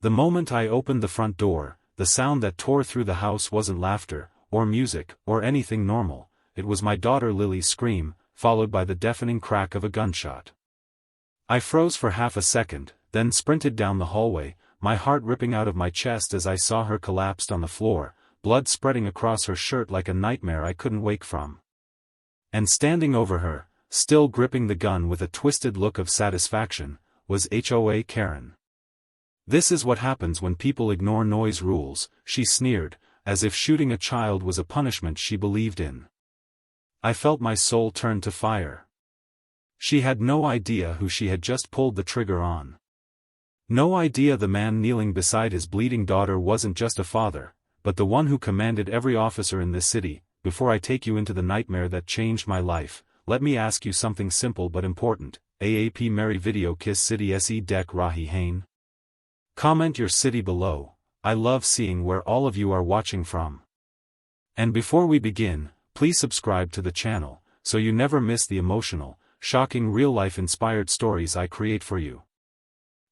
The moment I opened the front door, the sound that tore through the house wasn't laughter, or music, or anything normal. It was my daughter Lily's scream, followed by the deafening crack of a gunshot. I froze for half a second, then sprinted down the hallway, my heart ripping out of my chest as I saw her collapsed on the floor, blood spreading across her shirt like a nightmare I couldn't wake from. And standing over her, still gripping the gun with a twisted look of satisfaction, was HOA Karen. "This is what happens when people ignore noise rules," she sneered, as if shooting a child was a punishment she believed in. I felt my soul turn to fire. She had no idea who she had just pulled the trigger on. No idea the man kneeling beside his bleeding daughter wasn't just a father, but the one who commanded every officer in this city. Before I take you into the nightmare that changed my life, let me ask you something simple but important. AAP Mary Video Kiss City Se Dek Rahi Hain? Comment your city below. I love seeing where all of you are watching from. And before we begin, please subscribe to the channel, so you never miss the emotional, shocking real-life inspired stories I create for you.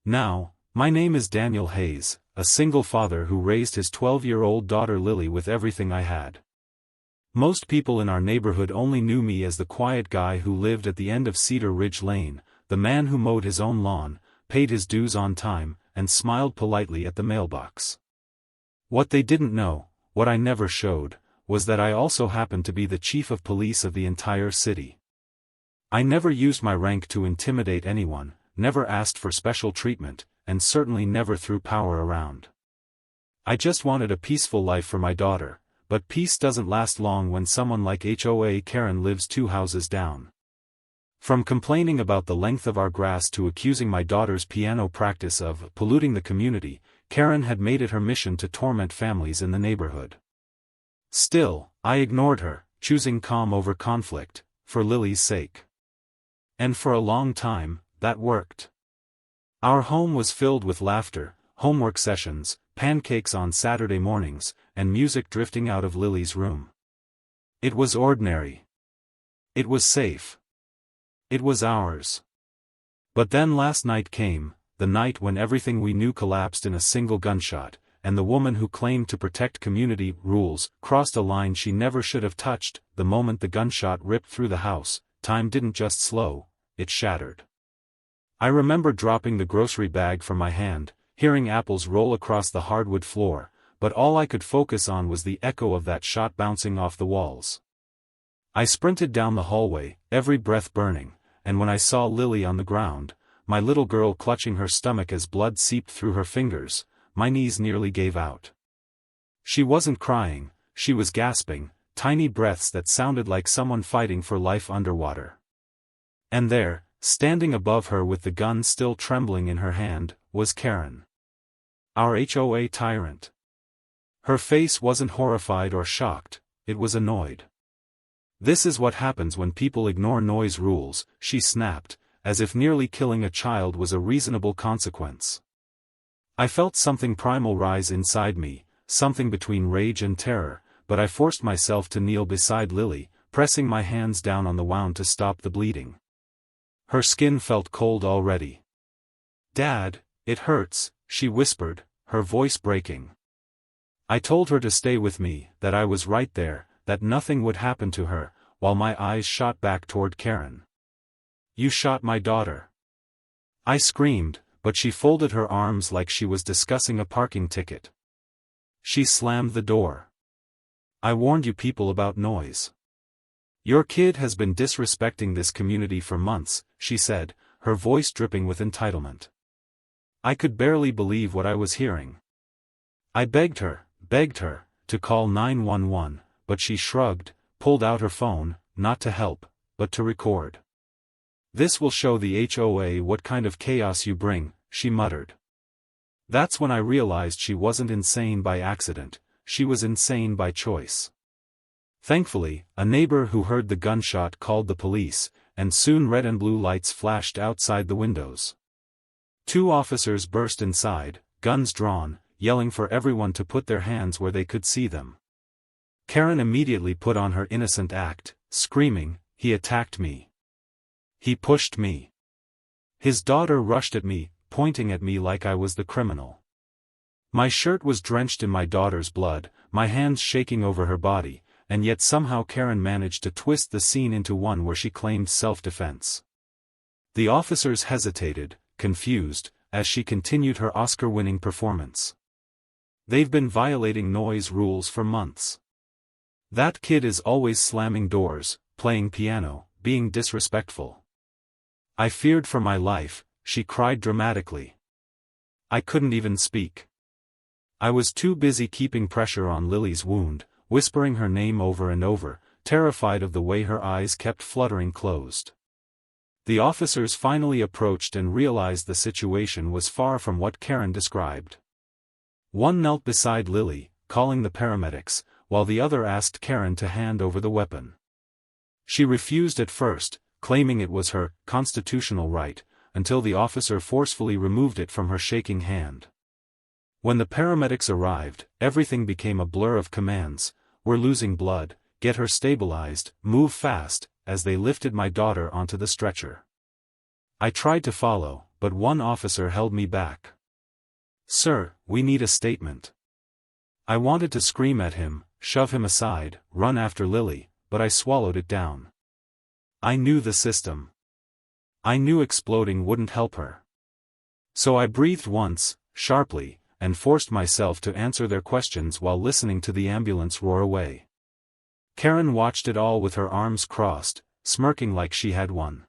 Now, my name is Daniel Hayes, a single father who raised his 12-year-old daughter Lily with everything I had. Most people in our neighborhood only knew me as the quiet guy who lived at the end of Cedar Ridge Lane, the man who mowed his own lawn, paid his dues on time, and smiled politely at the mailbox. What they didn't know, what I never showed, was that I also happened to be the chief of police of the entire city. I never used my rank to intimidate anyone, never asked for special treatment, and certainly never threw power around. I just wanted a peaceful life for my daughter, but peace doesn't last long when someone like HOA Karen lives 2 houses down. From complaining about the length of our grass to accusing my daughter's piano practice of polluting the community, Karen had made it her mission to torment families in the neighborhood. Still, I ignored her, choosing calm over conflict, for Lily's sake. And for a long time, that worked. Our home was filled with laughter, homework sessions, pancakes on Saturday mornings, and music drifting out of Lily's room. It was ordinary. It was safe. It was ours. But then last night came, the night when everything we knew collapsed in a single gunshot, and the woman who claimed to protect community rules crossed a line she never should have touched. The moment the gunshot ripped through the house, time didn't just slow, it shattered. I remember dropping the grocery bag from my hand, hearing apples roll across the hardwood floor, but all I could focus on was the echo of that shot bouncing off the walls. I sprinted down the hallway, every breath burning, and when I saw Lily on the ground, my little girl clutching her stomach as blood seeped through her fingers, my knees nearly gave out. She wasn't crying, she was gasping, tiny breaths that sounded like someone fighting for life underwater. And there, standing above her with the gun still trembling in her hand, was Karen. Our HOA tyrant. Her face wasn't horrified or shocked, it was annoyed. "This is what happens when people ignore noise rules," she snapped, as if nearly killing a child was a reasonable consequence. I felt something primal rise inside me, something between rage and terror, but I forced myself to kneel beside Lily, pressing my hands down on the wound to stop the bleeding. Her skin felt cold already. "Dad, it hurts," she whispered, her voice breaking. I told her to stay with me, that I was right there, that nothing would happen to her, while my eyes shot back toward Karen. "You shot my daughter." I screamed, but she folded her arms like she was discussing a parking ticket. She slammed the door. "I warned you people about noise. Your kid has been disrespecting this community for months," she said, her voice dripping with entitlement. I could barely believe what I was hearing. I begged her, to call 911, but she shrugged, pulled out her phone, not to help, but to record. "This will show the HOA what kind of chaos you bring," she muttered. That's when I realized she wasn't insane by accident, she was insane by choice. Thankfully, a neighbor who heard the gunshot called the police, and soon red and blue lights flashed outside the windows. 2 officers burst inside, guns drawn, yelling for everyone to put their hands where they could see them. Karen immediately put on her innocent act, screaming, "He attacked me. He pushed me." His daughter rushed at me, pointing at me like I was the criminal. My shirt was drenched in my daughter's blood, my hands shaking over her body, and yet somehow Karen managed to twist the scene into one where she claimed self-defense. The officers hesitated, confused, as she continued her Oscar-winning performance. "They've been violating noise rules for months. That kid is always slamming doors, playing piano, being disrespectful." I feared for my life, she cried dramatically. I couldn't even speak. I was too busy keeping pressure on Lily's wound, whispering her name over and over, terrified of the way her eyes kept fluttering closed. The officers finally approached and realized the situation was far from what Karen described. One knelt beside Lily, calling the paramedics, while the other asked Karen to hand over the weapon. She refused at first, claiming it was her constitutional right, until the officer forcefully removed it from her shaking hand. When the paramedics arrived, everything became a blur of commands: "We're losing blood, get her stabilized, move fast," as they lifted my daughter onto the stretcher. I tried to follow, but one officer held me back. "Sir, we need a statement." I wanted to scream at him, shove him aside, run after Lily, but I swallowed it down. I knew the system. I knew exploding wouldn't help her. So I breathed once, sharply, and forced myself to answer their questions while listening to the ambulance roar away. Karen watched it all with her arms crossed, smirking like she had won.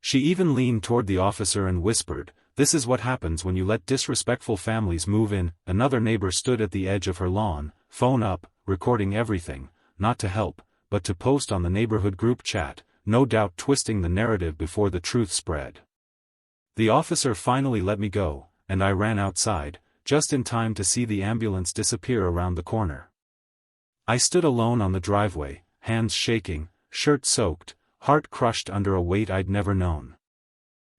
She even leaned toward the officer and whispered, "This is what happens when you let disrespectful families move in." Another neighbor stood at the edge of her lawn, phone up, recording everything, not to help, but to post on the neighborhood group chat, no doubt twisting the narrative before the truth spread. The officer finally let me go, and I ran outside, just in time to see the ambulance disappear around the corner. I stood alone on the driveway, hands shaking, shirt soaked, heart crushed under a weight I'd never known.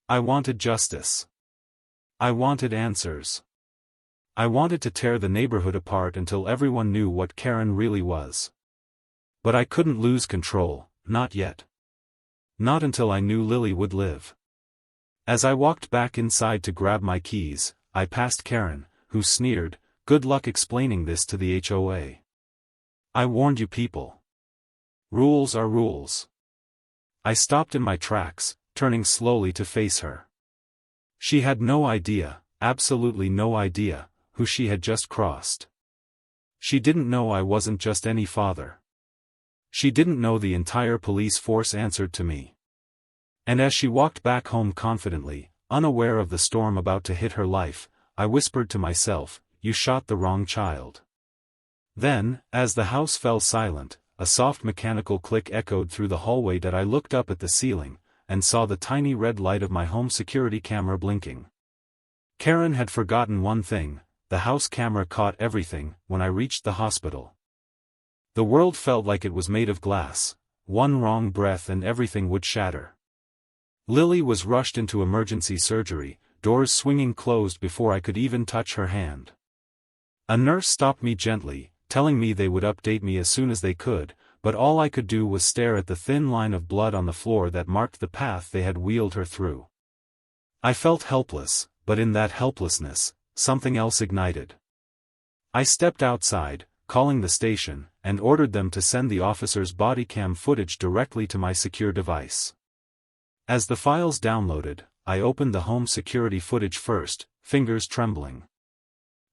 I wanted justice. I wanted answers. I wanted to tear the neighborhood apart until everyone knew what Karen really was. But I couldn't lose control, not yet. Not until I knew Lily would live. As I walked back inside to grab my keys, I passed Karen, who sneered, "Good luck explaining this to the HOA. I warned you people. Rules are rules." I stopped in my tracks, turning slowly to face her. She had no idea, absolutely no idea, who she had just crossed. She didn't know I wasn't just any father. She didn't know the entire police force answered to me. And as she walked back home confidently, unaware of the storm about to hit her life, I whispered to myself, "You shot the wrong child." Then, as the house fell silent, a soft mechanical click echoed through the hallway that I looked up at the ceiling, and saw the tiny red light of my home security camera blinking. Karen had forgotten one thing: the house camera caught everything. When I reached the hospital, the world felt like it was made of glass. One wrong breath and everything would shatter. Lily was rushed into emergency surgery, doors swinging closed before I could even touch her hand. A nurse stopped me gently, telling me they would update me as soon as they could, but all I could do was stare at the thin line of blood on the floor that marked the path they had wheeled her through. I felt helpless, but in that helplessness, something else ignited. I stepped outside, calling the station, and ordered them to send the officer's body cam footage directly to my secure device. As the files downloaded, I opened the home security footage first, fingers trembling.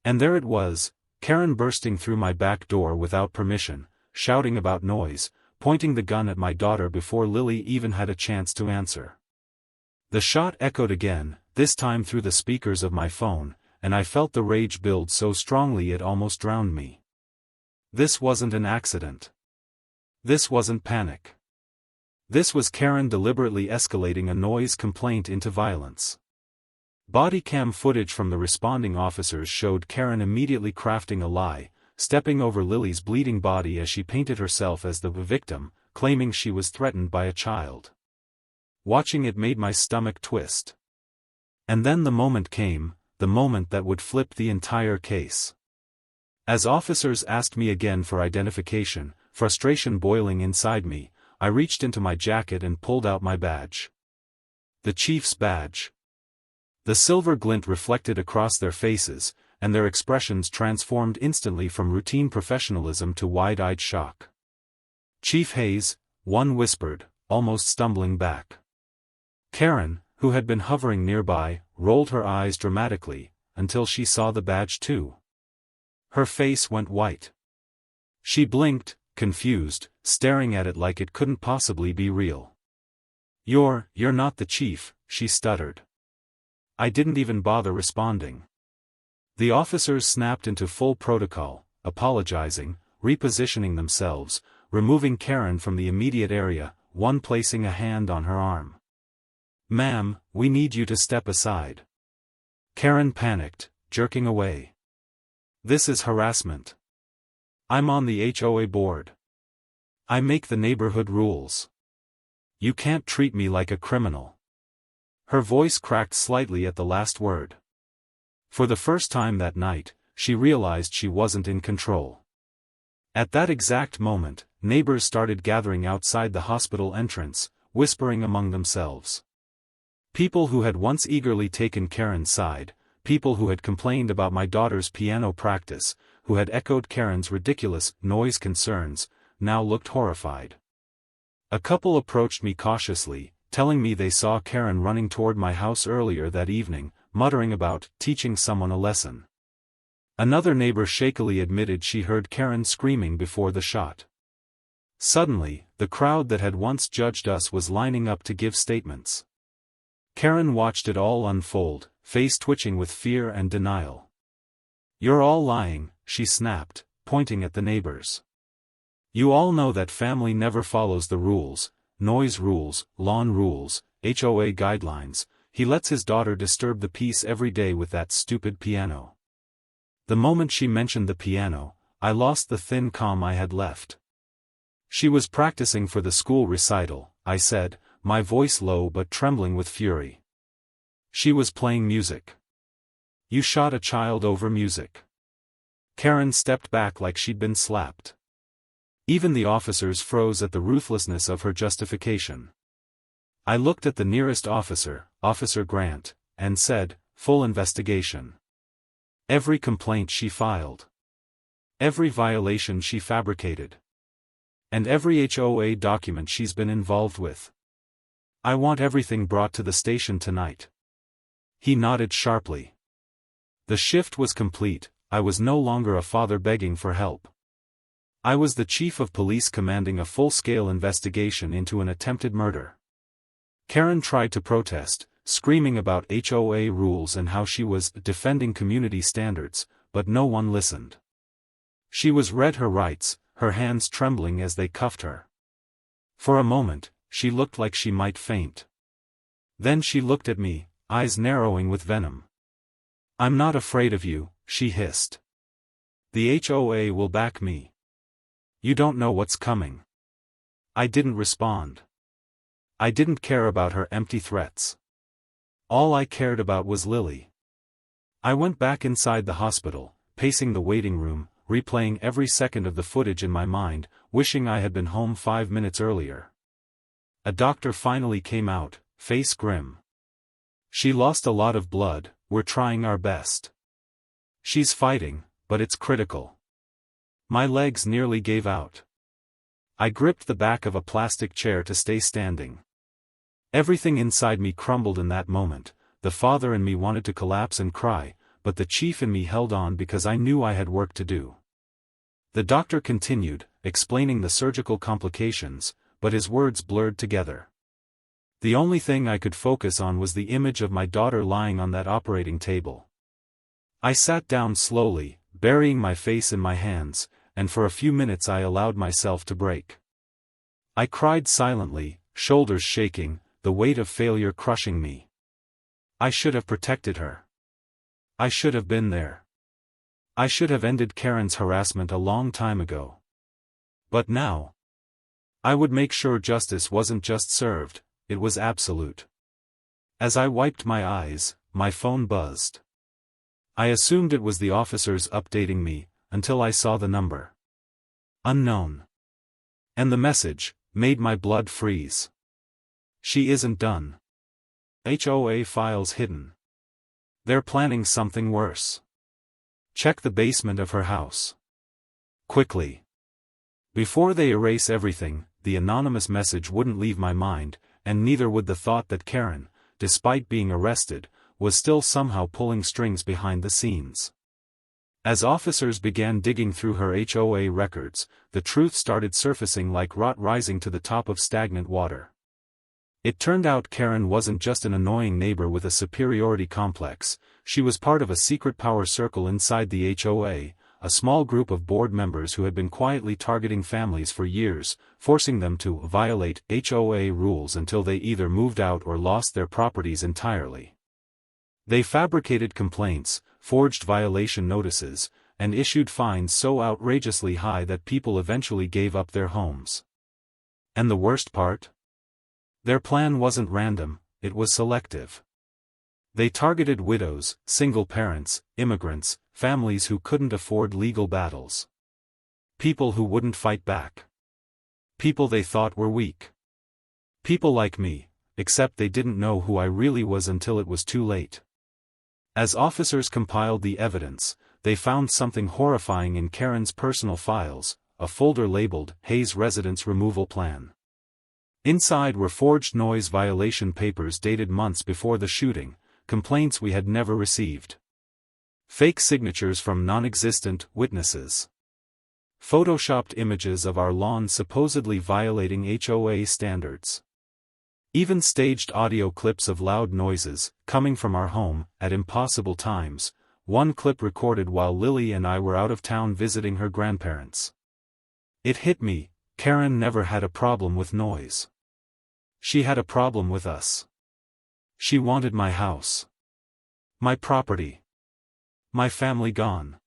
And there it was, Karen bursting through my back door without permission, shouting about noise, pointing the gun at my daughter before Lily even had a chance to answer. The shot echoed again, this time through the speakers of my phone, and I felt the rage build so strongly it almost drowned me. This wasn't an accident. This wasn't panic. This was Karen deliberately escalating a noise complaint into violence. Body cam footage from the responding officers showed Karen immediately crafting a lie, stepping over Lily's bleeding body as she painted herself as the victim, claiming she was threatened by a child. Watching it made my stomach twist. And then the moment came, the moment that would flip the entire case. As officers asked me again for identification, frustration boiling inside me, I reached into my jacket and pulled out my badge. The chief's badge. The silver glint reflected across their faces, and their expressions transformed instantly from routine professionalism to wide-eyed shock. "Chief Hayes," one whispered, almost stumbling back. Karen, who had been hovering nearby, rolled her eyes dramatically, until she saw the badge too. Her face went white. She blinked, confused, staring at it like it couldn't possibly be real. You're not the chief," she stuttered. I didn't even bother responding. The officers snapped into full protocol, apologizing, repositioning themselves, removing Karen from the immediate area, one placing a hand on her arm. "Ma'am, we need you to step aside." Karen panicked, jerking away. "This is harassment. I'm on the HOA board. I make the neighborhood rules. You can't treat me like a criminal." Her voice cracked slightly at the last word. For the first time that night, she realized she wasn't in control. At that exact moment, neighbors started gathering outside the hospital entrance, whispering among themselves. People who had once eagerly taken Karen's side, people who had complained about my daughter's piano practice, who had echoed Karen's ridiculous noise concerns, now looked horrified. A couple approached me cautiously, telling me they saw Karen running toward my house earlier that evening, muttering about teaching someone a lesson. Another neighbor shakily admitted she heard Karen screaming before the shot. Suddenly, the crowd that had once judged us was lining up to give statements. Karen watched it all unfold, face twitching with fear and denial. "You're all lying," she snapped, pointing at the neighbors. "You all know that family never follows the rules, noise rules, lawn rules, HOA guidelines. He lets his daughter disturb the peace every day with that stupid piano." The moment she mentioned the piano, I lost the thin calm I had left. "She was practicing for the school recital," I said, my voice low but trembling with fury. "She was playing music. You shot a child over music." Karen stepped back like she'd been slapped. Even the officers froze at the ruthlessness of her justification. I looked at the nearest officer, Officer Grant, and said, "Full investigation. Every complaint she filed. Every violation she fabricated. And every HOA document she's been involved with. I want everything brought to the station tonight." He nodded sharply. The shift was complete. I was no longer a father begging for help. I was the chief of police commanding a full-scale investigation into an attempted murder. Karen tried to protest, screaming about HOA rules and how she was defending community standards, but no one listened. She was read her rights, her hands trembling as they cuffed her. For a moment, she looked like she might faint. Then she looked at me, eyes narrowing with venom. "I'm not afraid of you," she hissed. "The HOA will back me. You don't know what's coming." I didn't respond. I didn't care about her empty threats. All I cared about was Lily. I went back inside the hospital, pacing the waiting room, replaying every second of the footage in my mind, wishing I had been home 5 minutes earlier. A doctor finally came out, face grim. "She lost a lot of blood, we're trying our best. She's fighting, but it's critical." My legs nearly gave out. I gripped the back of a plastic chair to stay standing. Everything inside me crumbled in that moment. The father in me wanted to collapse and cry, but the chief in me held on because I knew I had work to do. The doctor continued, explaining the surgical complications, but his words blurred together. The only thing I could focus on was the image of my daughter lying on that operating table. I sat down slowly, burying my face in my hands, and for a few minutes I allowed myself to break. I cried silently, shoulders shaking, the weight of failure crushing me. I should have protected her. I should have been there. I should have ended Karen's harassment a long time ago. But now, I would make sure justice wasn't just served, it was absolute. As I wiped my eyes, my phone buzzed. I assumed it was the officers updating me, until I saw the number. Unknown. And the message made my blood freeze. "She isn't done. HOA files hidden. They're planning something worse." Check the basement of her house. Quickly. Before they erase everything, the anonymous message wouldn't leave my mind, and neither would the thought that Karen, despite being arrested, was still somehow pulling strings behind the scenes. As officers began digging through her HOA records, the truth started surfacing like rot rising to the top of stagnant water. It turned out Karen wasn't just an annoying neighbor with a superiority complex, she was part of a secret power circle inside the HOA, a small group of board members who had been quietly targeting families for years, forcing them to violate HOA rules until they either moved out or lost their properties entirely. They fabricated complaints, forged violation notices, and issued fines so outrageously high that people eventually gave up their homes. And the worst part? Their plan wasn't random, it was selective. They targeted widows, single parents, immigrants, families who couldn't afford legal battles. People who wouldn't fight back. People they thought were weak. People like me, except they didn't know who I really was until it was too late. As officers compiled the evidence, they found something horrifying in Karen's personal files, a folder labeled Hayes Residence Removal Plan. Inside were forged noise violation papers dated months before the shooting, complaints we had never received. Fake signatures from non-existent witnesses. Photoshopped images of our lawn supposedly violating HOA standards. Even staged audio clips of loud noises, coming from our home, at impossible times, one clip recorded while Lily and I were out of town visiting her grandparents. It hit me, Karen never had a problem with noise. She had a problem with us. She wanted my house. My property. My family gone.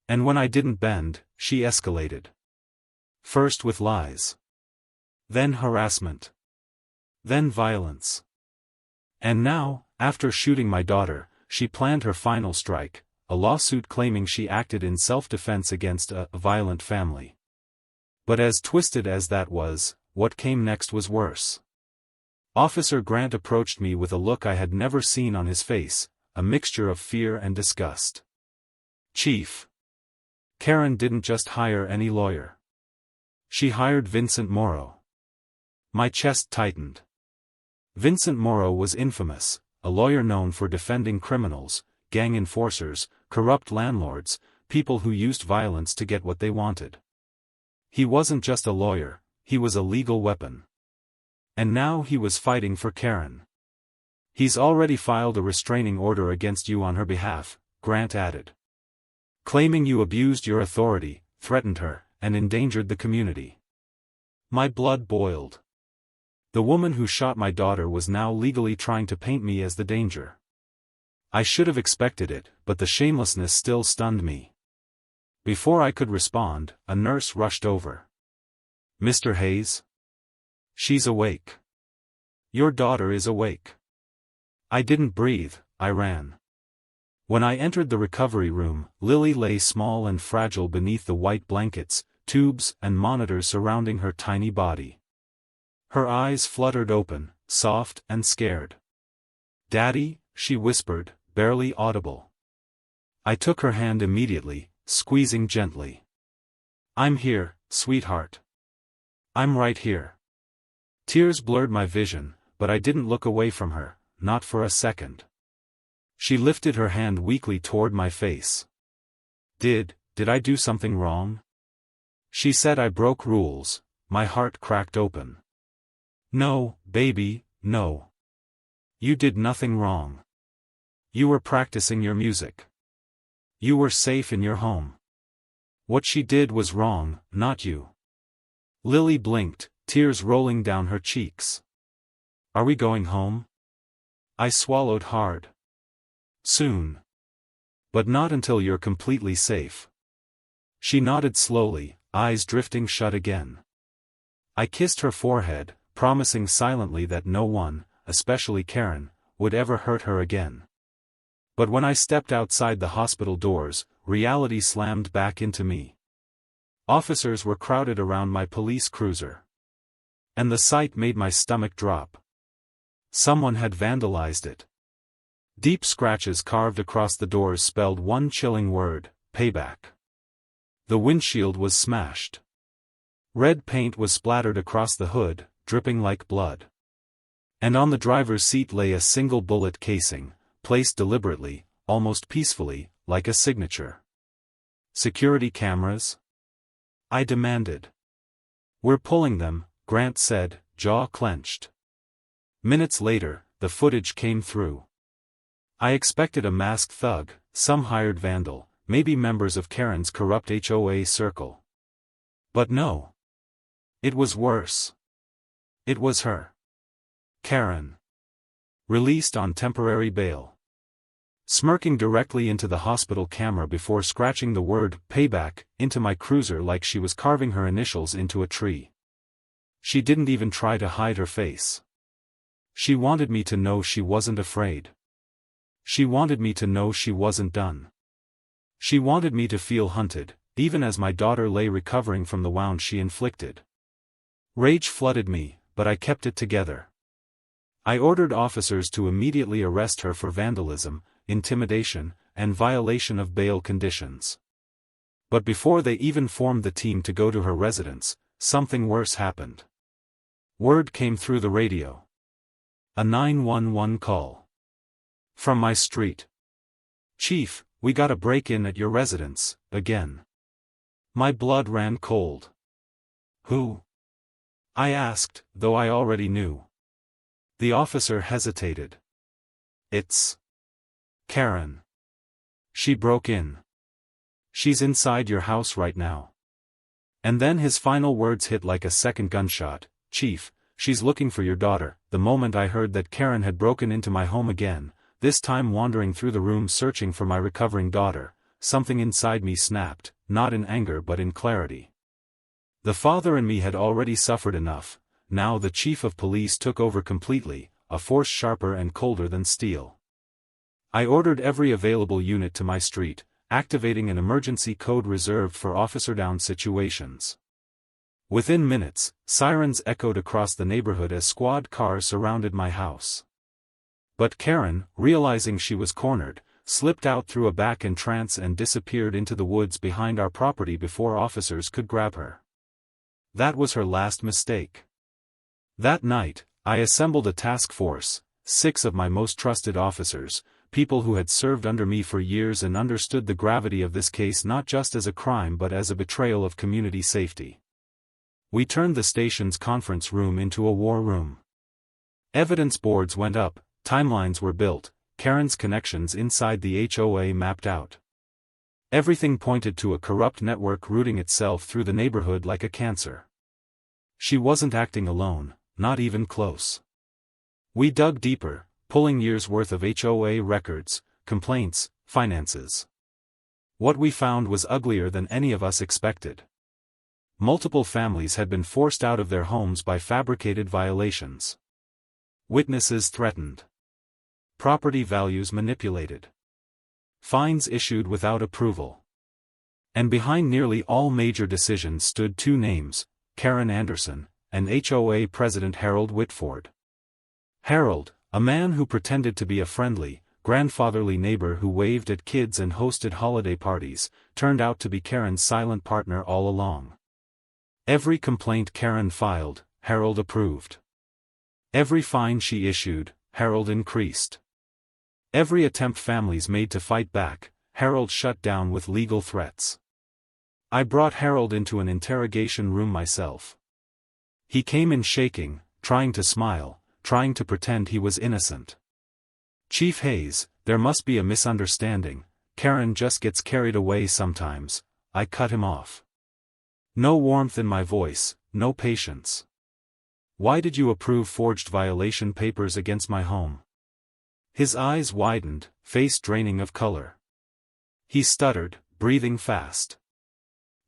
And when I didn't bend, she escalated. First with lies. Then harassment. Then violence. And now, after shooting my daughter, she planned her final strike, a lawsuit claiming she acted in self-defense against a violent family. But as twisted as that was, what came next was worse. Officer Grant approached me with a look I had never seen on his face, a mixture of fear and disgust. Chief. Karen didn't just hire any lawyer. She hired Vincent Morrow. My chest tightened. Vincent Morrow was infamous, a lawyer known for defending criminals, gang enforcers, corrupt landlords, people who used violence to get what they wanted. He wasn't just a lawyer, he was a legal weapon. And now he was fighting for Karen. He's already filed a restraining order against you on her behalf, Grant added. Claiming you abused your authority, threatened her, and endangered the community. My blood boiled. The woman who shot my daughter was now legally trying to paint me as the danger. I should have expected it, but the shamelessness still stunned me. Before I could respond, a nurse rushed over. Mr. Hayes? She's awake. Your daughter is awake. I didn't breathe, I ran. When I entered the recovery room, Lily lay small and fragile beneath the white blankets, tubes and monitors surrounding her tiny body. Her eyes fluttered open, soft and scared. Daddy, she whispered, barely audible. I took her hand immediately, squeezing gently. I'm here, sweetheart. I'm right here. Tears blurred my vision, but I didn't look away from her, not for a second. She lifted her hand weakly toward my face. Did I do something wrong? She said I broke rules. My heart cracked open. No, baby, no. You did nothing wrong. You were practicing your music. You were safe in your home. What she did was wrong, not you. Lily blinked, tears rolling down her cheeks. Are we going home? I swallowed hard. Soon. But not until you're completely safe. She nodded slowly, eyes drifting shut again. I kissed her forehead, promising silently that no one, especially Karen, would ever hurt her again. But when I stepped outside the hospital doors, reality slammed back into me. Officers were crowded around my police cruiser. And the sight made my stomach drop. Someone had vandalized it. Deep scratches carved across the doors spelled one chilling word: payback. The windshield was smashed. Red paint was splattered across the hood, dripping like blood. And on the driver's seat lay a single bullet casing, placed deliberately, almost peacefully, like a signature. Security cameras? I demanded. We're pulling them, Grant said, jaw clenched. Minutes later, the footage came through. I expected a masked thug, some hired vandal, maybe members of Karen's corrupt HOA circle. But no. It was worse. It was her. Karen. Released on temporary bail. Smirking directly into the hospital camera before scratching the word payback into my cruiser like she was carving her initials into a tree. She didn't even try to hide her face. She wanted me to know she wasn't afraid. She wanted me to know she wasn't done. She wanted me to feel hunted, even as my daughter lay recovering from the wound she inflicted. Rage flooded me, but I kept it together. I ordered officers to immediately arrest her for vandalism, intimidation, and violation of bail conditions. But before they even formed the team to go to her residence, something worse happened. Word came through the radio. A 911 call. From my street. Chief, we got a break-in at your residence, again. My blood ran cold. Who? I asked, though I already knew. The officer hesitated. It's Karen. She broke in. She's inside your house right now. And then his final words hit like a second gunshot. Chief, she's looking for your daughter. The moment I heard that Karen had broken into my home again, this time wandering through the room searching for my recovering daughter, something inside me snapped, not in anger but in clarity. The father in me had already suffered enough. Now the chief of police took over completely, a force sharper and colder than steel. I ordered every available unit to my street, activating an emergency code reserved for officer-down situations. Within minutes, sirens echoed across the neighborhood as squad cars surrounded my house. But Karen, realizing she was cornered, slipped out through a back entrance and disappeared into the woods behind our property before officers could grab her. That was her last mistake. That night, I assembled a task force, 6 of my most trusted officers, people who had served under me for years and understood the gravity of this case not just as a crime but as a betrayal of community safety. We turned the station's conference room into a war room. Evidence boards went up, timelines were built, Karen's connections inside the HOA mapped out. Everything pointed to a corrupt network rooting itself through the neighborhood like a cancer. She wasn't acting alone, not even close. We dug deeper, pulling years' worth of HOA records, complaints, finances. What we found was uglier than any of us expected. Multiple families had been forced out of their homes by fabricated violations. Witnesses threatened. Property values manipulated. Fines issued without approval. And behind nearly all major decisions stood 2 names, Karen Anderson, and HOA President Harold Whitford. Harold, a man who pretended to be a friendly, grandfatherly neighbor who waved at kids and hosted holiday parties, turned out to be Karen's silent partner all along. Every complaint Karen filed, Harold approved. Every fine she issued, Harold increased. Every attempt families made to fight back, Harold shut down with legal threats. I brought Harold into an interrogation room myself. He came in shaking, trying to smile, trying to pretend he was innocent. Chief Hayes, there must be a misunderstanding, Karen just gets carried away sometimes, I cut him off. No warmth in my voice, no patience. Why did you approve forged violation papers against my home? His eyes widened, face draining of color. He stuttered, breathing fast.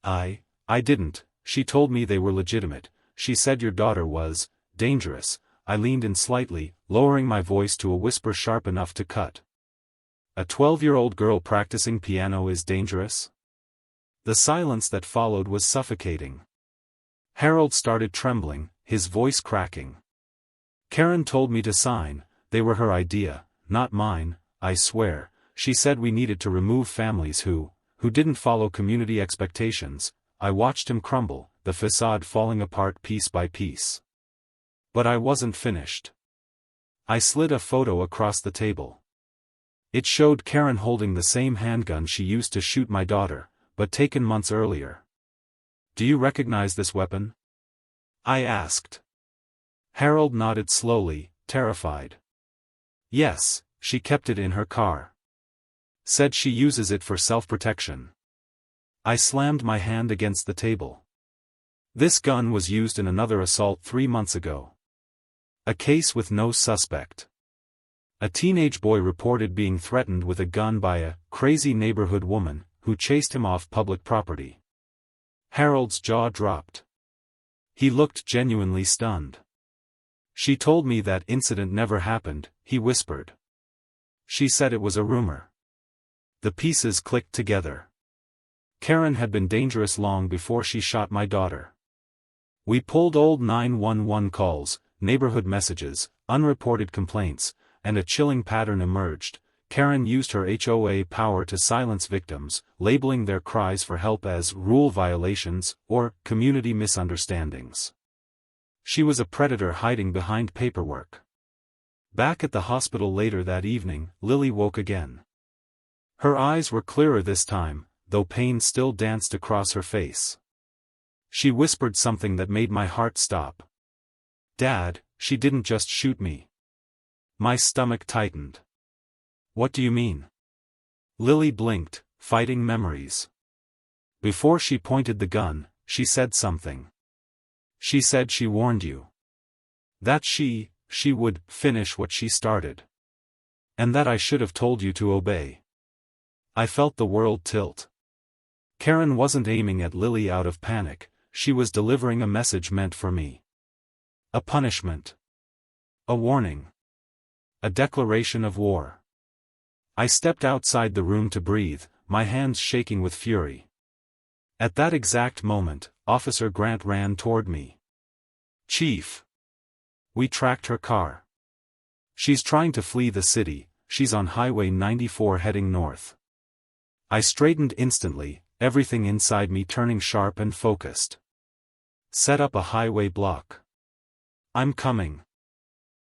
I didn't, she told me they were legitimate, she said your daughter was dangerous. I leaned in slightly, lowering my voice to a whisper sharp enough to cut. A 12-year-old girl practicing piano is dangerous? The silence that followed was suffocating. Harold started trembling, his voice cracking. Karen told me to sign, they were her idea, not mine, I swear. She said we needed to remove families who didn't follow community expectations. I watched him crumble, the facade falling apart piece by piece. But I wasn't finished. I slid a photo across the table. It showed Karen holding the same handgun she used to shoot my daughter, but taken months earlier. "Do you recognize this weapon?" I asked. Harold nodded slowly, terrified. "Yes, she kept it in her car. Said she uses it for self-protection." I slammed my hand against the table. This gun was used in another assault 3 months ago. A case with no suspect. A teenage boy reported being threatened with a gun by a crazy neighborhood woman who chased him off public property. Harold's jaw dropped. He looked genuinely stunned. "She told me that incident never happened," he whispered. "She said it was a rumor." The pieces clicked together. Karen had been dangerous long before she shot my daughter. We pulled old 911 calls, neighborhood messages, unreported complaints, and a chilling pattern emerged. Karen used her HOA power to silence victims, labeling their cries for help as rule violations or community misunderstandings. She was a predator hiding behind paperwork. Back at the hospital later that evening, Lily woke again. Her eyes were clearer this time, though pain still danced across her face. She whispered something that made my heart stop. "Dad, she didn't just shoot me." My stomach tightened. "What do you mean?" Lily blinked, fighting memories. Before she pointed the gun, she said something. "She said she warned you. That she would finish what she started. And that I should have told you to obey." I felt the world tilt. Karen wasn't aiming at Lily out of panic, she was delivering a message meant for me. A punishment. A warning. A declaration of war. I stepped outside the room to breathe, my hands shaking with fury. At that exact moment, Officer Grant ran toward me. "Chief." We tracked her car. "She's trying to flee the city, she's on Highway 94 heading north." I straightened instantly, everything inside me turning sharp and focused. "Set up a highway block. I'm coming."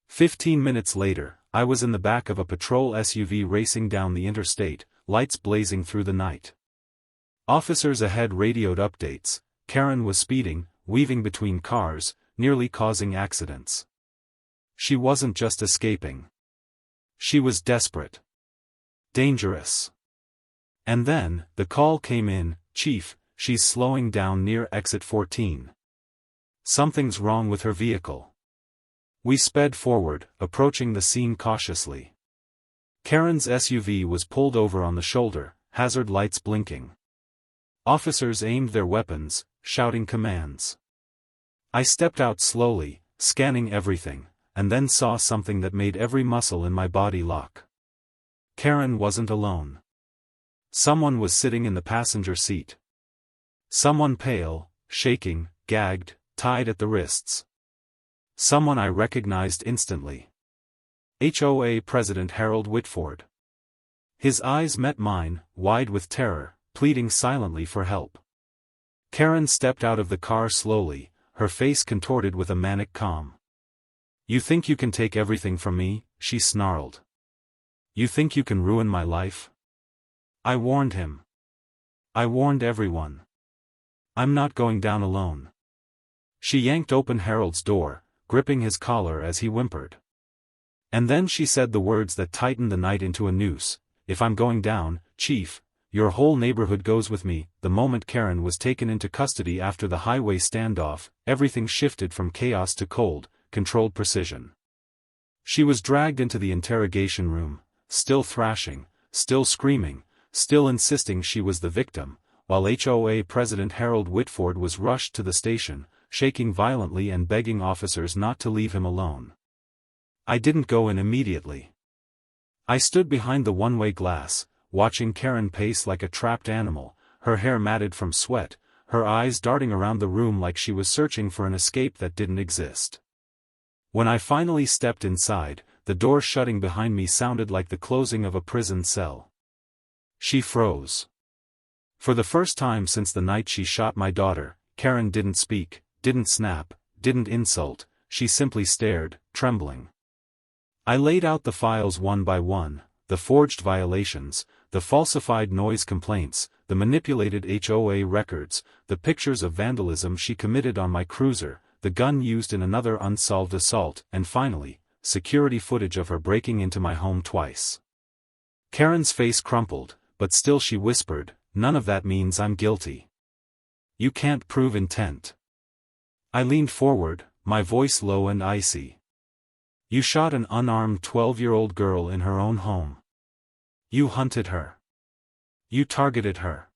15 minutes later, I was in the back of a patrol SUV racing down the interstate, lights blazing through the night. Officers ahead radioed updates. Karen was speeding, weaving between cars, nearly causing accidents. She wasn't just escaping. She was desperate. Dangerous. And then, the call came in, "Chief, she's slowing down near exit 14. Something's wrong with her vehicle." We sped forward, approaching the scene cautiously. Karen's SUV was pulled over on the shoulder, hazard lights blinking. Officers aimed their weapons, shouting commands. I stepped out slowly, scanning everything, and then saw something that made every muscle in my body lock. Karen wasn't alone. Someone was sitting in the passenger seat. Someone pale, shaking, gagged, tied at the wrists. Someone I recognized instantly. HOA President Harold Whitford. His eyes met mine, wide with terror, pleading silently for help. Karen stepped out of the car slowly, her face contorted with a manic calm. "You think you can take everything from me?" she snarled. "You think you can ruin my life?" I warned him. I warned everyone. I'm not going down alone. She yanked open Harold's door, gripping his collar as he whimpered. And then she said the words that tightened the night into a noose, "If I'm going down, Chief, your whole neighborhood goes with me." The moment Karen was taken into custody after the highway standoff, everything shifted from chaos to cold, controlled precision. She was dragged into the interrogation room, still thrashing, still screaming, still insisting she was the victim, while HOA President Harold Whitford was rushed to the station, shaking violently and begging officers not to leave him alone. I didn't go in immediately. I stood behind the one-way glass, watching Karen pace like a trapped animal, her hair matted from sweat, her eyes darting around the room like she was searching for an escape that didn't exist. When I finally stepped inside, the door shutting behind me sounded like the closing of a prison cell. She froze. For the first time since the night she shot my daughter, Karen didn't speak, didn't snap, didn't insult, she simply stared, trembling. I laid out the files one by one, the forged violations, the falsified noise complaints, the manipulated HOA records, the pictures of vandalism she committed on my cruiser, the gun used in another unsolved assault, and finally, security footage of her breaking into my home twice. Karen's face crumpled, but still she whispered, "None of that means I'm guilty. You can't prove intent." I leaned forward, my voice low and icy. "You shot an unarmed 12-year-old girl in her own home. You hunted her. You targeted her.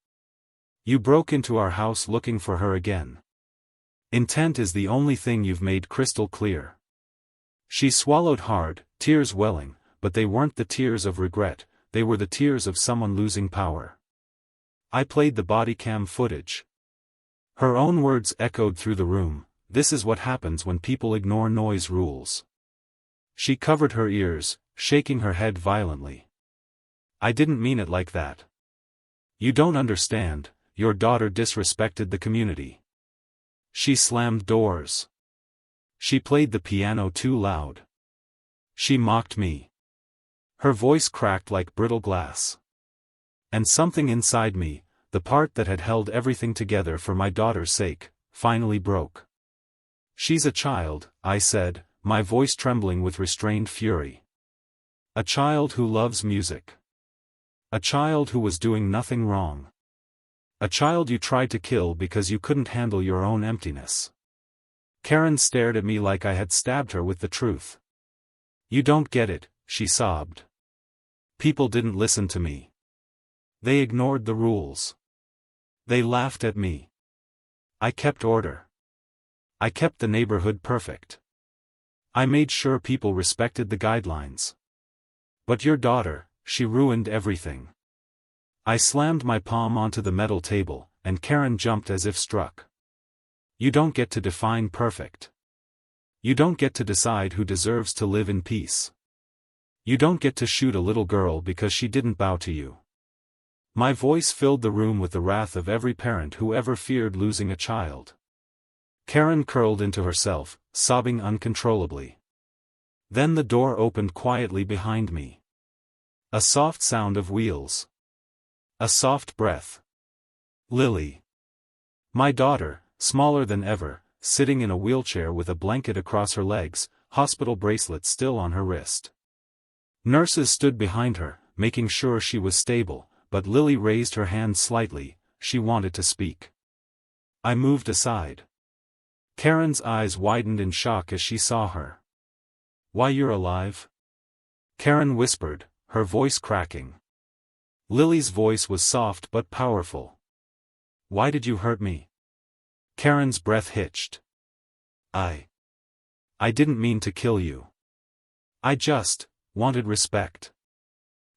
You broke into our house looking for her again. Intent is the only thing you've made crystal clear." She swallowed hard, tears welling, but they weren't the tears of regret, they were the tears of someone losing power. I played the body cam footage. Her own words echoed through the room, "This is what happens when people ignore noise rules." She covered her ears, shaking her head violently. "I didn't mean it like that. You don't understand, your daughter disrespected the community. She slammed doors. She played the piano too loud. She mocked me." Her voice cracked like brittle glass. And something inside me, the part that had held everything together for my daughter's sake, finally broke. "She's a child," I said, my voice trembling with restrained fury. "A child who loves music. A child who was doing nothing wrong. A child you tried to kill because you couldn't handle your own emptiness." Karen stared at me like I had stabbed her with the truth. "You don't get it," she sobbed. "People didn't listen to me. They ignored the rules. They laughed at me. I kept order. I kept the neighborhood perfect. I made sure people respected the guidelines. But your daughter, she ruined everything." I slammed my palm onto the metal table, and Karen jumped as if struck. "You don't get to define perfect. You don't get to decide who deserves to live in peace. You don't get to shoot a little girl because she didn't bow to you." My voice filled the room with the wrath of every parent who ever feared losing a child. Karen curled into herself, sobbing uncontrollably. Then the door opened quietly behind me. A soft sound of wheels. A soft breath. Lily. My daughter, smaller than ever, sitting in a wheelchair with a blanket across her legs, hospital bracelet still on her wrist. Nurses stood behind her, making sure she was stable, but Lily raised her hand slightly, she wanted to speak. I moved aside. Karen's eyes widened in shock as she saw her. "Why, you're alive?" Karen whispered, her voice cracking. Lily's voice was soft but powerful. "Why did you hurt me?" Karen's breath hitched. I didn't mean to kill you. I just wanted respect.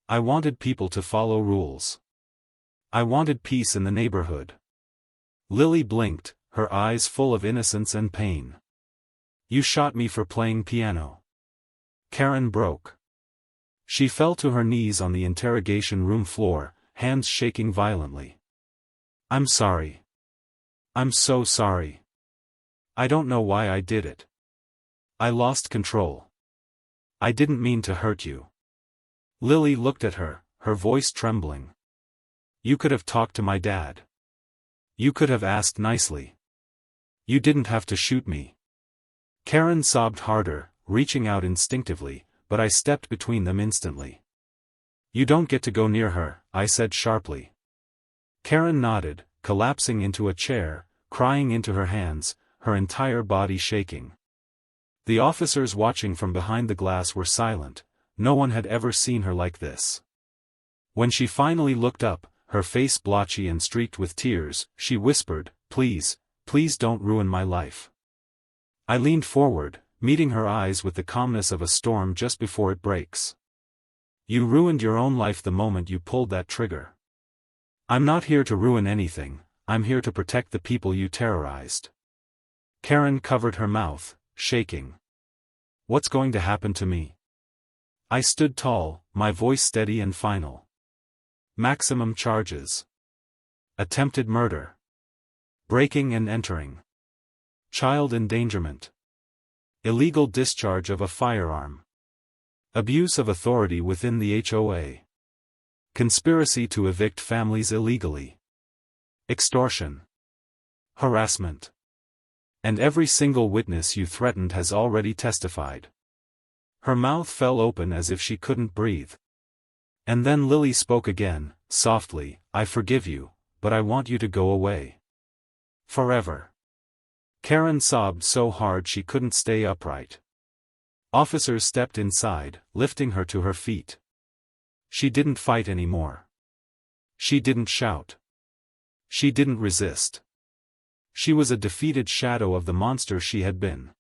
I wanted people to follow rules. I wanted peace in the neighborhood." Lily blinked, her eyes full of innocence and pain. "You shot me for playing piano." Karen broke. She fell to her knees on the interrogation room floor, hands shaking violently. "I'm sorry. I'm so sorry. I don't know why I did it. I lost control. I didn't mean to hurt you." Lily looked at her, her voice trembling. "You could have talked to my dad. You could have asked nicely. You didn't have to shoot me." Karen sobbed harder, reaching out instinctively, but I stepped between them instantly. "You don't get to go near her," I said sharply. Karen nodded, collapsing into a chair, crying into her hands, her entire body shaking. The officers watching from behind the glass were silent. No one had ever seen her like this. When she finally looked up, her face blotchy and streaked with tears, she whispered, "Please, please don't ruin my life." I leaned forward, meeting her eyes with the calmness of a storm just before it breaks. "You ruined your own life the moment you pulled that trigger. I'm not here to ruin anything, I'm here to protect the people you terrorized." Karen covered her mouth, shaking. "What's going to happen to me?" I stood tall, my voice steady and final. Maximum charges. Attempted murder. Breaking and entering. Child endangerment. Illegal discharge of a firearm. Abuse of authority within the HOA. Conspiracy to evict families illegally. Extortion. Harassment. And every single witness you threatened has already testified. Her mouth fell open as if she couldn't breathe. And then Lily spoke again, softly, I forgive you, but I want you to go away. Forever. Karen sobbed so hard she couldn't stay upright. Officers stepped inside, lifting her to her feet. She didn't fight anymore. She didn't shout. She didn't resist. She was a defeated shadow of the monster she had been.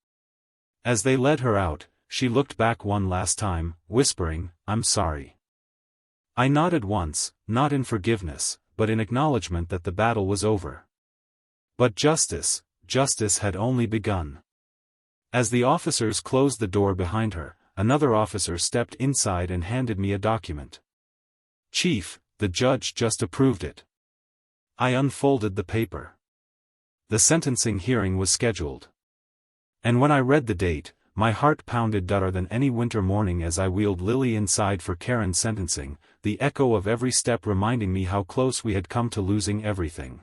As they led her out, she looked back one last time, whispering, I'm sorry. I nodded once, not in forgiveness, but in acknowledgement that the battle was over. But justice had only begun. As the officers closed the door behind her, another officer stepped inside and handed me a document. Chief, the judge just approved it. I unfolded the paper. The sentencing hearing was scheduled. And when I read the date, my heart pounded harder than any winter morning as I wheeled Lily inside for Karen's sentencing, the echo of every step reminding me how close we had come to losing everything.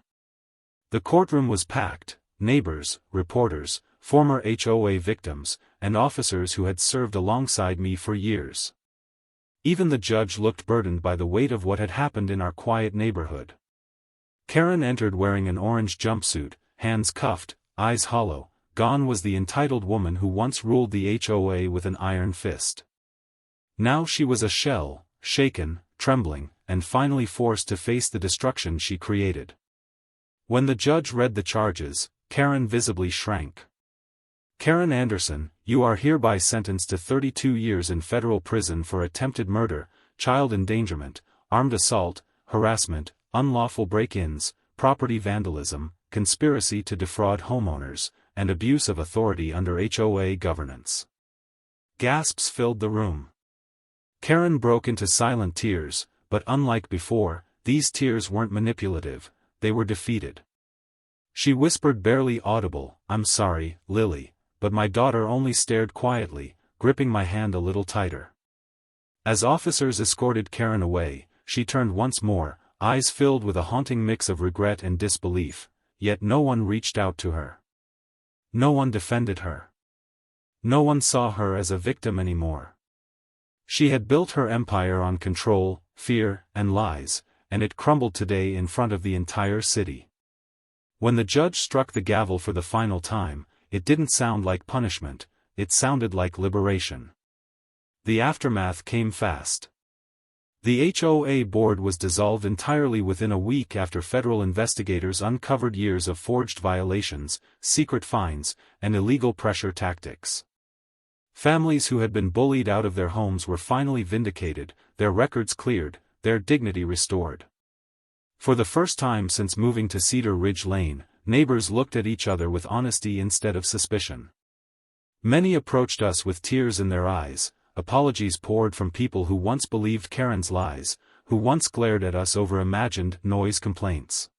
The courtroom was packed, neighbors, reporters, former HOA victims, and officers who had served alongside me for years. Even the judge looked burdened by the weight of what had happened in our quiet neighborhood. Karen entered wearing an orange jumpsuit, hands cuffed, eyes hollow. Gone was the entitled woman who once ruled the HOA with an iron fist. Now she was a shell, shaken, trembling, and finally forced to face the destruction she created. When the judge read the charges, Karen visibly shrank. Karen Anderson, you are hereby sentenced to 32 years in federal prison for attempted murder, child endangerment, armed assault, harassment, unlawful break-ins, property vandalism, conspiracy to defraud homeowners, and abuse of authority under HOA governance. Gasps filled the room. Karen broke into silent tears, but unlike before, these tears weren't manipulative, they were defeated. She whispered barely audible, I'm sorry, Lily, but my daughter only stared quietly, gripping my hand a little tighter. As officers escorted Karen away, she turned once more, eyes filled with a haunting mix of regret and disbelief, yet no one reached out to her. No one defended her. No one saw her as a victim anymore. She had built her empire on control, fear, and lies, and it crumbled today in front of the entire city. When the judge struck the gavel for the final time, it didn't sound like punishment, it sounded like liberation. The aftermath came fast. The HOA board was dissolved entirely within a week after federal investigators uncovered years of forged violations, secret fines, and illegal pressure tactics. Families who had been bullied out of their homes were finally vindicated, their records cleared, their dignity restored. For the first time since moving to Cedar Ridge Lane, neighbors looked at each other with honesty instead of suspicion. Many approached us with tears in their eyes, apologies poured from people who once believed Karen's lies, who once glared at us over imagined noise complaints.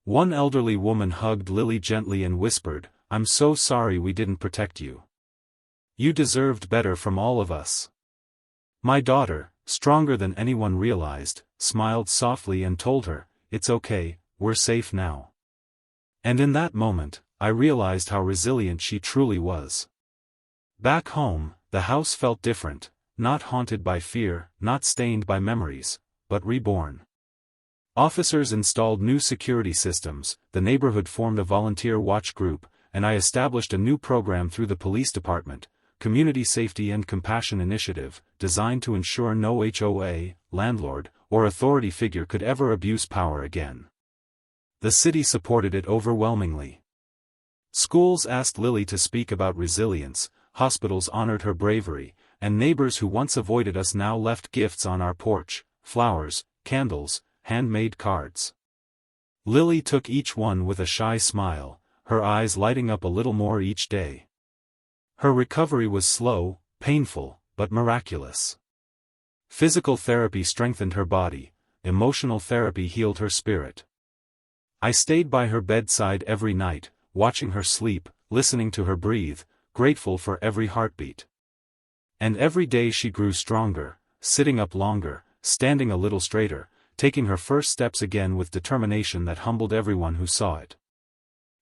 One elderly woman hugged Lily gently and whispered, I'm so sorry we didn't protect you. You deserved better from all of us. My daughter, stronger than anyone realized, smiled softly and told her, it's okay, we're safe now. And in that moment, I realized how resilient she truly was. Back home, the house felt different, not haunted by fear, not stained by memories, but reborn. Officers installed new security systems, the neighborhood formed a volunteer watch group, and I established a new program through the police department, Community Safety and Compassion Initiative, designed to ensure no HOA, landlord, or authority figure could ever abuse power again. The city supported it overwhelmingly. Schools asked Lily to speak about resilience, hospitals honored her bravery, and neighbors who once avoided us now left gifts on our porch, flowers, candles, handmade cards. Lily took each one with a shy smile, her eyes lighting up a little more each day. Her recovery was slow, painful, but miraculous. Physical therapy strengthened her body, emotional therapy healed her spirit. I stayed by her bedside every night, watching her sleep, listening to her breathe, grateful for every heartbeat. And every day she grew stronger, sitting up longer, standing a little straighter, taking her first steps again with determination that humbled everyone who saw it.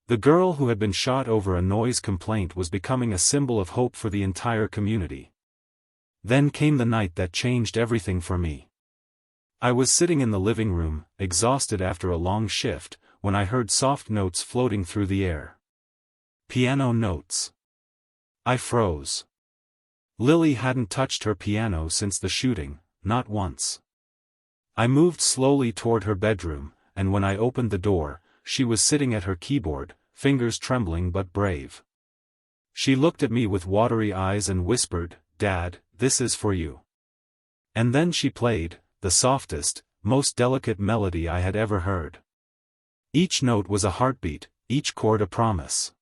The girl who had been shot over a noise complaint was becoming a symbol of hope for the entire community. Then came the night that changed everything for me. I was sitting in the living room, exhausted after a long shift, when I heard soft notes floating through the air. Piano notes. I froze. Lily hadn't touched her piano since the shooting, not once. I moved slowly toward her bedroom, and when I opened the door, she was sitting at her keyboard, fingers trembling but brave. She looked at me with watery eyes and whispered, "Dad, this is for you." And then she played, the softest, most delicate melody I had ever heard. Each note was a heartbeat, each chord a promise.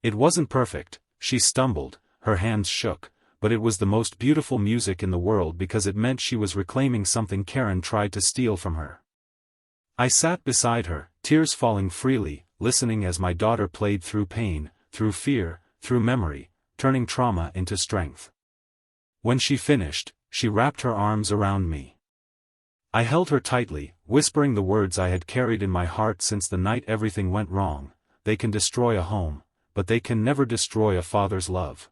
It wasn't perfect, she stumbled, her hands shook, but it was the most beautiful music in the world because it meant she was reclaiming something Karen tried to steal from her. I sat beside her, tears falling freely, listening as my daughter played through pain, through fear, through memory, turning trauma into strength. When she finished, she wrapped her arms around me. I held her tightly, whispering the words I had carried in my heart since the night everything went wrong: they can destroy a home, but they can never destroy a father's love.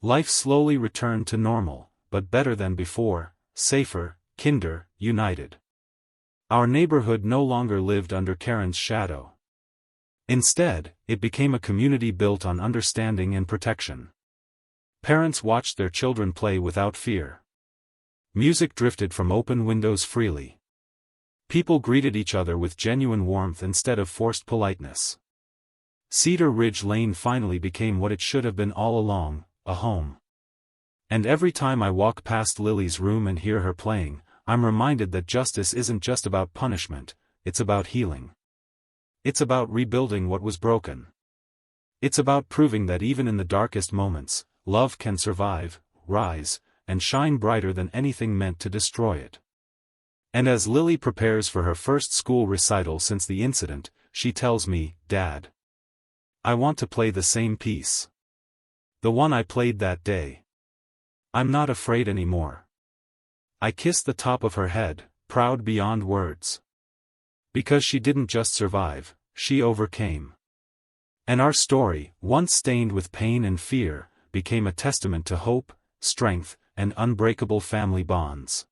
Life slowly returned to normal, but better than before, safer, kinder, united. Our neighborhood no longer lived under Karen's shadow. Instead, it became a community built on understanding and protection. Parents watched their children play without fear. Music drifted from open windows freely. People greeted each other with genuine warmth instead of forced politeness. Cedar Ridge Lane finally became what it should have been all along: a home. And every time I walk past Lily's room and hear her playing, I'm reminded that justice isn't just about punishment, it's about healing. It's about rebuilding what was broken. It's about proving that even in the darkest moments, love can survive, rise, and shine brighter than anything meant to destroy it. And as Lily prepares for her first school recital since the incident, she tells me, "Dad, I want to play the same piece. The one I played that day. I'm not afraid anymore." I kissed the top of her head, proud beyond words. Because she didn't just survive, she overcame. And our story, once stained with pain and fear, became a testament to hope, strength, and unbreakable family bonds.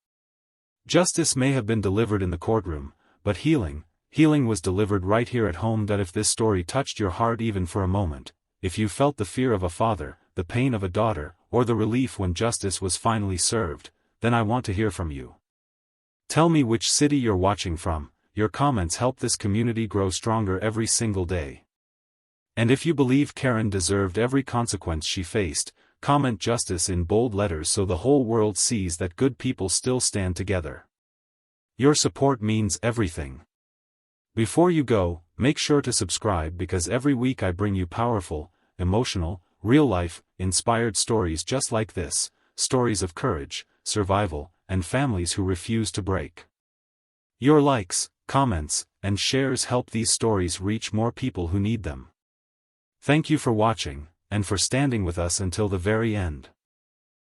Justice may have been delivered in the courtroom, but healing was delivered right here at home. That if this story touched your heart even for a moment, if you felt the fear of a father, the pain of a daughter, or the relief when justice was finally served, then I want to hear from you. Tell me which city you're watching from. Your comments help this community grow stronger every single day. And if you believe Karen deserved every consequence she faced, comment justice in bold letters so the whole world sees that good people still stand together. Your support means everything. Before you go, make sure to subscribe because every week I bring you powerful, emotional, real-life, inspired stories just like this, stories of courage, survival, and families who refuse to break. Your likes, comments, and shares help these stories reach more people who need them. Thank you for watching, and for standing with us until the very end.